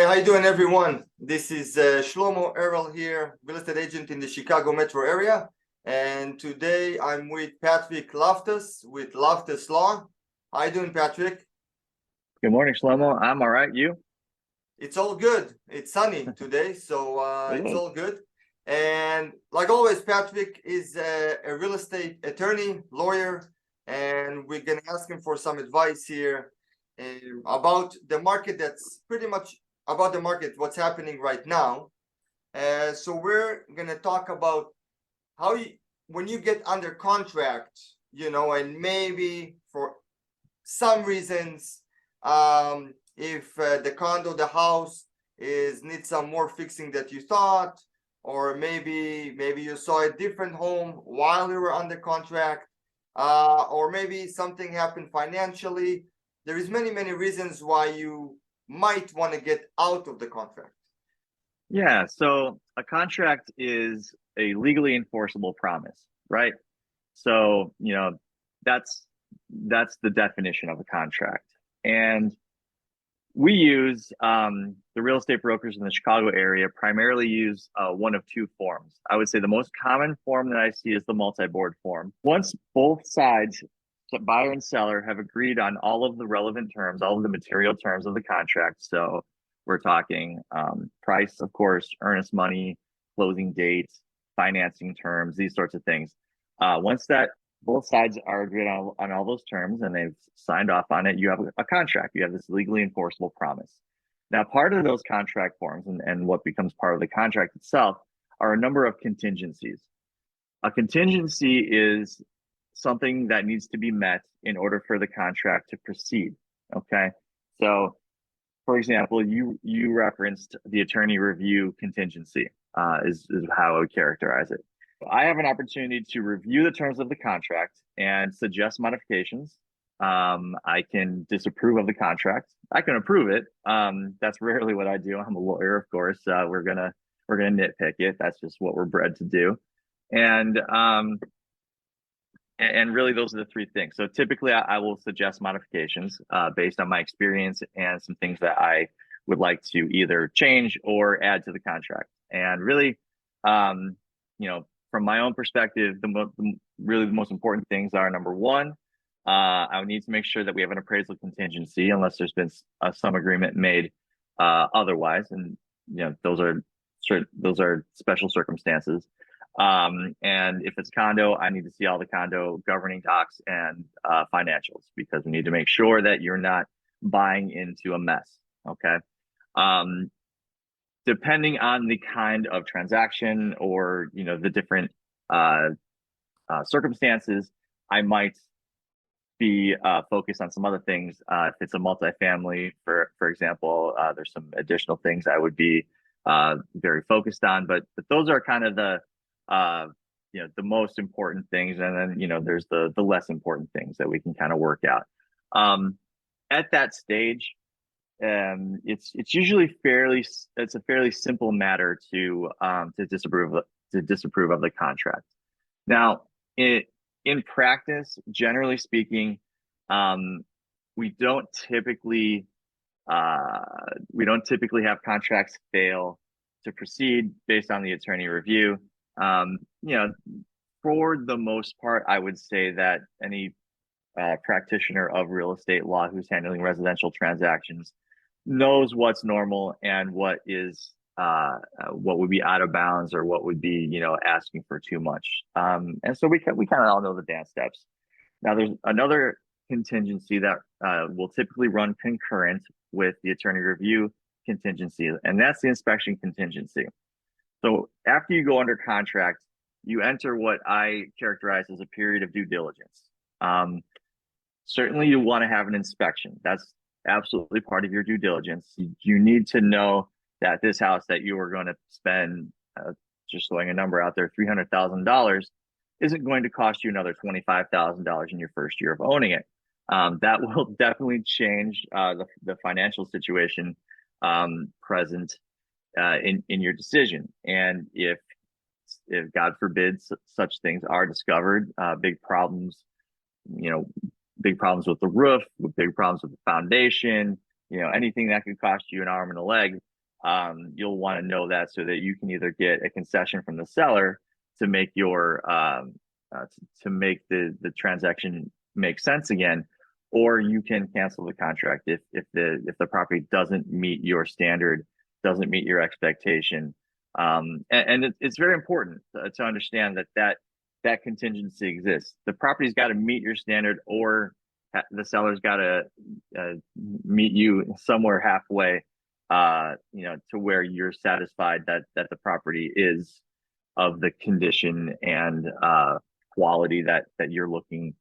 How you doing, everyone? This is Shlomo Errol here, real estate agent in the Chicago metro area. And today I'm with Patrick Loftus with Loftus Law. How you doing, Patrick? Good morning, Shlomo. I'm all right. You? It's all good. It's sunny today, so It it's is. all good. And like always, Patrick is a real estate attorney, lawyer, and we're going to ask him for some advice here about the market. That's pretty much about the market, what's happening right now. So we're going to talk about how you, when you get under contract, and maybe for some reasons, if the condo, the house needs some more fixing that you thought, or maybe you saw a different home while you were under contract, or maybe something happened financially. There is many reasons why you might want to get out of the contract. Yeah. So a contract is a legally enforceable promise, right? So, that's the definition of a contract. And we use the real estate brokers in the Chicago area primarily use one of two forms. I would say the most common form that I see is the multi-board form. Once both sides, buyer and seller, have agreed on all of the relevant terms, all of the material terms of the contract. So we're talking price, of course, earnest money, closing dates, financing terms, these sorts of things. Once that both sides are agreed on all those terms and they've signed off on it, you have a contract. You have this legally enforceable promise. Now, part of those contract forms and what becomes part of the contract itself are a number of contingencies. A contingency is something that needs to be met in order for the contract to proceed. Okay. So, for example, you referenced the attorney review contingency, is how I would characterize it. I have an opportunity to review the terms of the contract and suggest modifications. I can disapprove of the contract. I can approve it. That's rarely what I do. I'm a lawyer, of course. We're gonna nitpick it. That's just what we're bred to do. And really, those are the three things. So typically, I will suggest modifications based on my experience and some things that I would like to either change or add to the contract. And really, from my own perspective, really the most important things are, number one, I would need to make sure that we have an appraisal contingency unless there's been some agreement made otherwise, and those are special circumstances. And if it's condo, I need to see all the condo governing docs and financials, because we need to make sure that you're not buying into a mess. Okay. Depending on the kind of transaction or the different circumstances, I might be focused on some other things. If it's a multifamily, for example, there's some additional things I would be very focused on. But those are kind of the most important things, and then there's the less important things that we can kind of work out. At that stage, it's usually it's a fairly simple matter to disapprove of the contract. Now, in practice, generally speaking, we don't typically have contracts fail to proceed based on the attorney review. For the most part, I would say that any practitioner of real estate law who's handling residential transactions knows what's normal and what would be out of bounds, or what would be asking for too much. And so we kind of all know the dance steps. Now, there's another contingency that will typically run concurrent with the attorney review contingency, and that's the inspection contingency. So after you go under contract, you enter what I characterize as a period of due diligence. Certainly, you want to have an inspection. That's absolutely part of your due diligence. You need to know that this house that you are going to spend, just throwing a number out there, $300,000, isn't going to cost you another $25,000 in your first year of owning it. That will definitely change the financial situation present in your decision. And if God forbid such things are discovered, big problems with the roof, big problems with the foundation, anything that could cost you an arm and a leg, you'll want to know that so that you can either get a concession from the seller to make your to make the transaction make sense again, or you can cancel the contract if the property doesn't meet your standard, doesn't meet your expectation. And it's very important to understand that contingency exists. The property's got to meet your standard, or the seller's got to meet you somewhere halfway, to where you're satisfied that the property is of the condition and quality that you're looking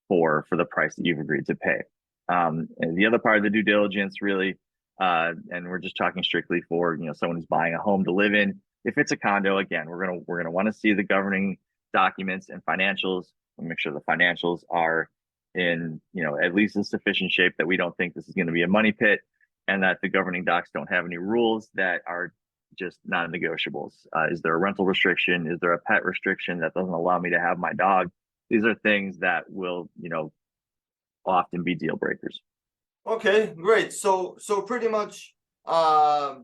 for the price that you've agreed to pay. And the other part of the due diligence, really, and we're just talking strictly for someone who's buying a home to live in. If it's a condo, again, we're gonna want to see the governing documents and financials, and make sure the financials are in at least in sufficient shape that we don't think this is going to be a money pit, and that the governing docs don't have any rules that are just non-negotiables. Is there a rental restriction? Is there a pet restriction that doesn't allow me to have my dog? These are things that will often be deal breakers. Okay, great. So pretty much,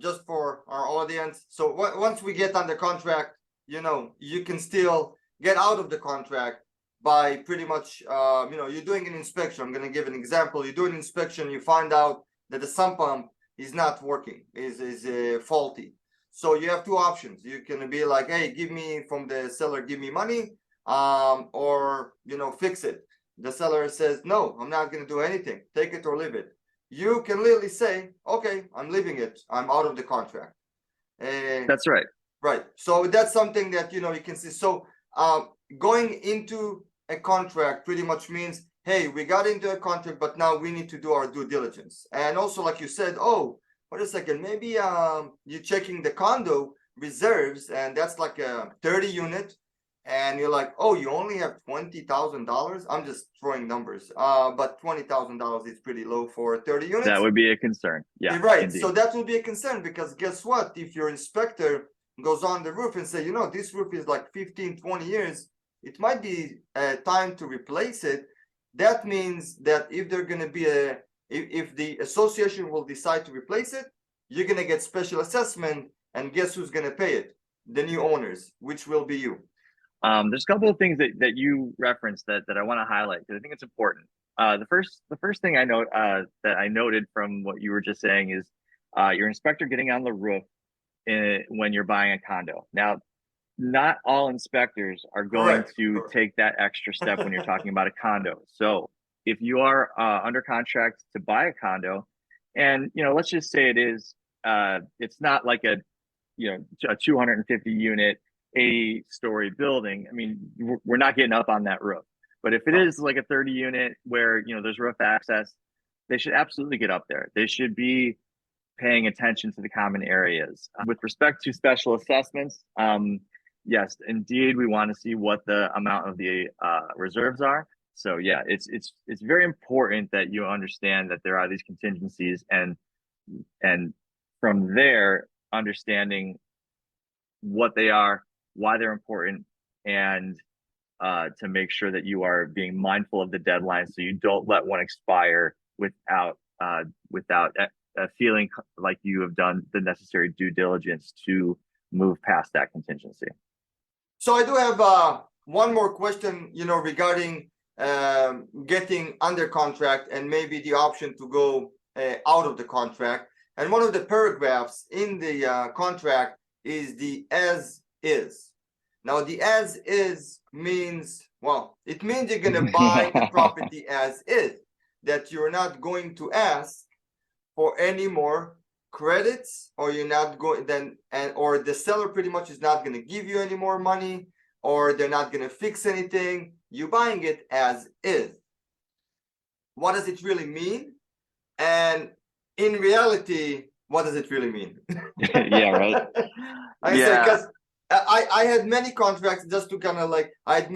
just for our audience, so once we get under contract, you can still get out of the contract by pretty much, you're doing an inspection. I'm going to give an example. You do an inspection, you find out that the sump pump is not working, is faulty. So you have two options. You can be like, hey, give me from the seller, give me money, or fix it. The seller says, no, I'm not going to do anything. Take it or leave it. You can literally say, okay, I'm leaving it. I'm out of the contract. That's right. Right. So that's something that, you can see. So going into a contract pretty much means, hey, we got into a contract, but now we need to do our due diligence. And also, like you said, oh, wait a second, maybe you're checking the condo reserves, and that's like a 30 unit. And you're like, oh, you only have $20,000. I'm just throwing numbers. But $20,000 is pretty low for 30 units. That would be a concern. Yeah, right. Indeed. So that will be a concern, because guess what? If your inspector goes on the roof and say, this roof is like 15, 20 years, it might be time to replace it. That means that if they're going to be if the association will decide to replace it, you're going to get special assessment, and guess who's going to pay it? The new owners, which will be you. There's a couple of things that you referenced that I want to highlight, because I think it's important. The first thing I note that I noted from what you were just saying is your inspector getting on the roof when you're buying a condo. Now, not all inspectors are going to take that extra step when you're talking about a condo. So if you are under contract to buy a condo, and let's just say it's not like a 250 unit 80-story building. I mean, we're not getting up on that roof. But if it is like a 30 unit where there's roof access, they should absolutely get up there. They should be paying attention to the common areas. With respect to special assessments, yes, indeed, we want to see what the amount of the reserves are. So yeah, it's very important that you understand that there are these contingencies, and from there, understanding what they are, why they're important, and to make sure that you are being mindful of the deadline, so you don't let one expire without feeling like you have done the necessary due diligence to move past that contingency. So I do have one more question, regarding getting under contract and maybe the option to go out of the contract. And one of the paragraphs in the contract is the as is. Now, the as is means, well, it means you're going to buy the property as is, that you're not going to ask for any more credits, or you're not going or the seller pretty much is not going to give you any more money, or they're not going to fix anything. You're buying it as is. What does it really mean? And in reality, what does it really mean? Yeah, right. Because I had many contracts, just to kind of like, I had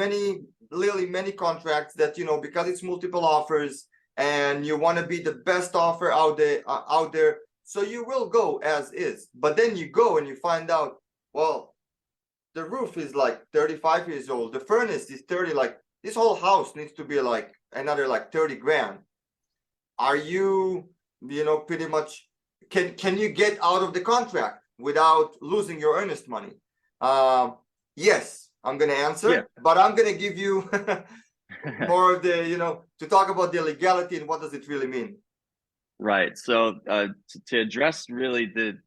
literally many contracts that, because it's multiple offers and you want to be the best offer out there, so you will go as is. But then you go and you find out, well, the roof is like 35 years old, the furnace is 30, like this whole house needs to be like another like 30 grand. Are you, pretty much can you get out of the contract without losing your earnest money? Yes, I'm going to answer, Yeah. but I'm going to give you more of the, to talk about the legality and what does it really mean. Right. So to address really the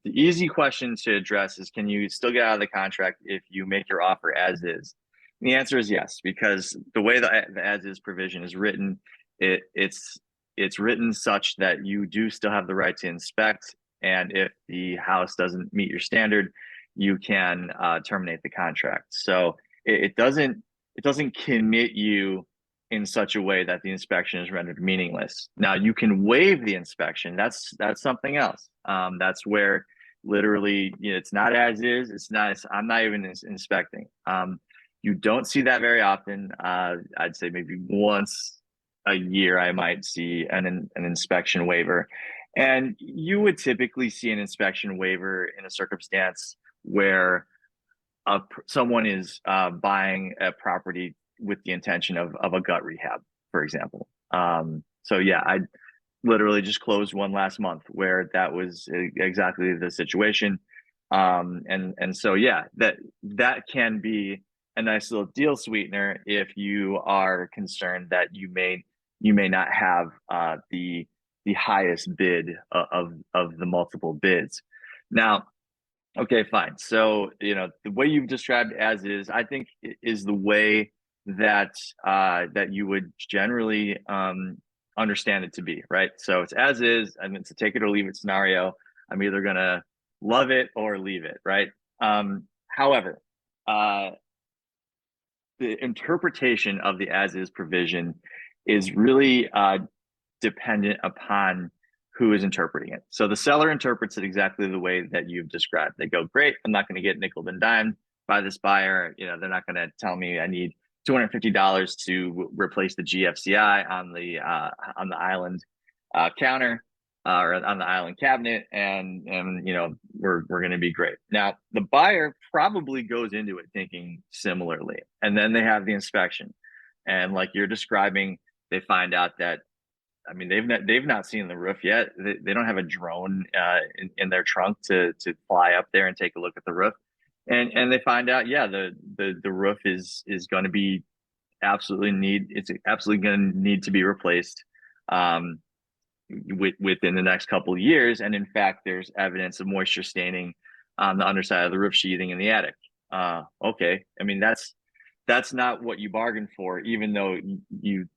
easy question to address is, can you still get out of the contract if you make your offer as is? And the answer is yes, because the way the as is provision is written, it's written such that you do still have the right to inspect, and if the house doesn't meet your standard, you can terminate the contract. So it doesn't commit you in such a way that the inspection is rendered meaningless. Now, you can waive the inspection. That's something else. That's where literally, it's not as is. It's not. I'm not even inspecting. You don't see that very often. I'd say maybe once a year I might see an inspection waiver, and you would typically see an inspection waiver in a circumstance where someone is buying a property with the intention of a gut rehab, for example. So yeah, I literally just closed one last month where that was exactly the situation. And so yeah, that can be a nice little deal sweetener if you are concerned that you may not have the highest bid of the multiple bids. Now, okay, fine. So, the way you've described as is, I think, is the way that that you would generally understand it to be, right? So it's as is, and it's a take it or leave it scenario. I'm either gonna love it or leave it, right? However, the interpretation of the as is provision is really dependent upon who is interpreting it. So the seller interprets it exactly the way that you've described. They go, great, I'm not going to get nickel and dimed by this buyer. They're not going to tell me I need $250 to replace the GFCI on the island counter or on the island cabinet, and we're going to be great. Now the buyer probably goes into it thinking similarly, and then they have the inspection, and like you're describing, they find out that, I mean, they've not seen the roof yet. They don't have a drone in their trunk to fly up there and take a look at the roof, and they find out, yeah, the roof is going to be absolutely going to need to be replaced within the next couple of years. And in fact, there's evidence of moisture staining on the underside of the roof sheathing in the attic. Okay, I mean, that's not what you bargained for, even though you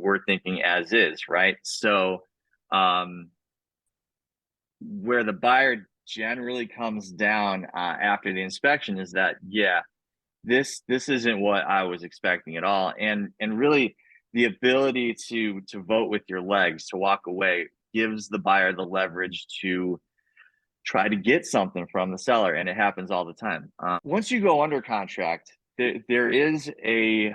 were thinking as is, right? So where the buyer generally comes down after the inspection is that, yeah, this isn't what I was expecting at all. And really the ability to vote with your legs, to walk away, gives the buyer the leverage to try to get something from the seller. And it happens all the time. Once you go under contract, there is a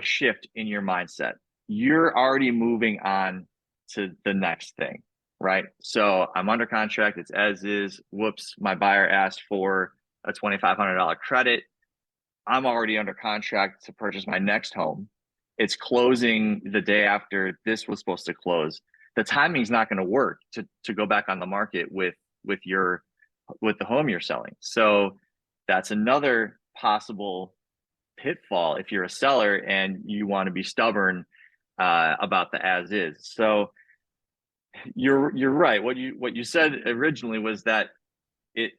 shift in your mindset. You're already moving on to the next thing, right? So I'm under contract, it's as is. Whoops, my buyer asked for a $2,500 credit. I'm already under contract to purchase my next home. It's closing the day after this was supposed to close. The timing's not going to work to go back on the market with the home you're selling. So that's another possible pitfall if you're a seller and you want to be stubborn about the as is. So you're right. What you said originally was that the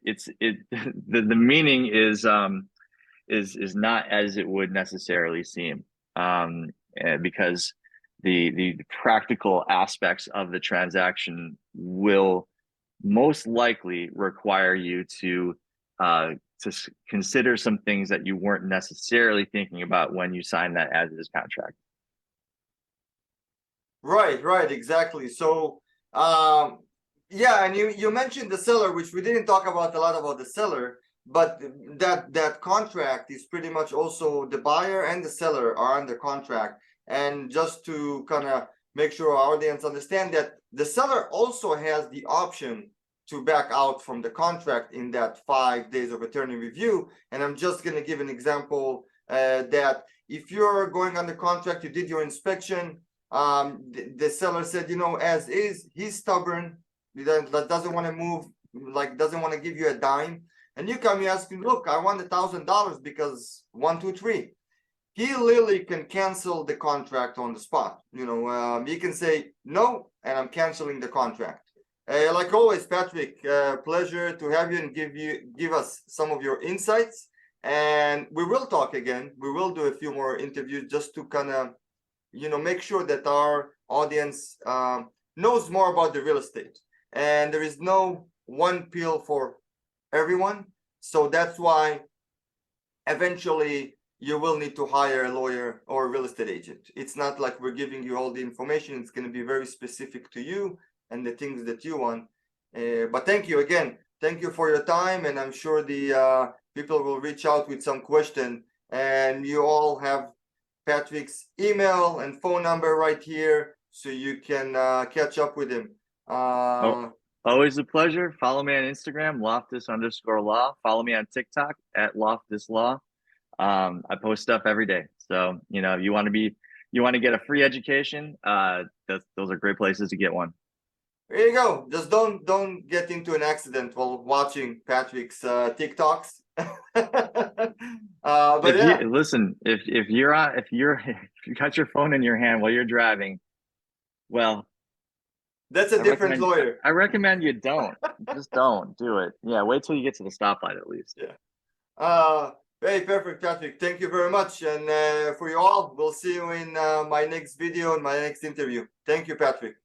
meaning is not as it would necessarily seem, because the practical aspects of the transaction will most likely require you to consider some things that you weren't necessarily thinking about when you signed that as is contract. Right, exactly. So yeah, and you mentioned the seller, which we didn't talk about a lot about the seller, but that contract is pretty much also the buyer and the seller are under contract. And just to kind of make sure our audience understand that the seller also has the option to back out from the contract in that 5 days of attorney review. And I'm just going to give an example that if you're going under contract, you did your inspection, the seller said, as is, he's stubborn, that doesn't want to move, like doesn't want to give you a dime, and you come, you ask him, look, I want $1,000 because 1, 2, 3. He literally can cancel the contract on the spot. He can say no, and I'm canceling the contract. Like always, Patrick, pleasure to have you and give us some of your insights. And we will talk again. We will do a few more interviews just to kind of, make sure that our audience knows more about the real estate. And there is no one pill for everyone. So that's why eventually you will need to hire a lawyer or a real estate agent. It's not like we're giving you all the information. It's going to be very specific to you and the things that you want. But thank you again. Thank you for your time. And I'm sure the people will reach out with some question. And you all have Patrick's email and phone number right here, so you can catch up with him. Always a pleasure. Follow me on Instagram, Loftus_law. Follow me on TikTok at LoftusLaw. I post stuff every day. So, you want to get a free education, those are great places to get one. There you go. Just don't get into an accident while watching Patrick's TikToks. But yeah. Listen, if you got your phone in your hand while you're driving, well, that's a different lawyer. I recommend you don't. Just don't do it. Yeah, wait till you get to the stoplight at least. Yeah. Hey, perfect, Patrick. Thank you very much. And for you all, we'll see you in my next video and my next interview. Thank you, Patrick.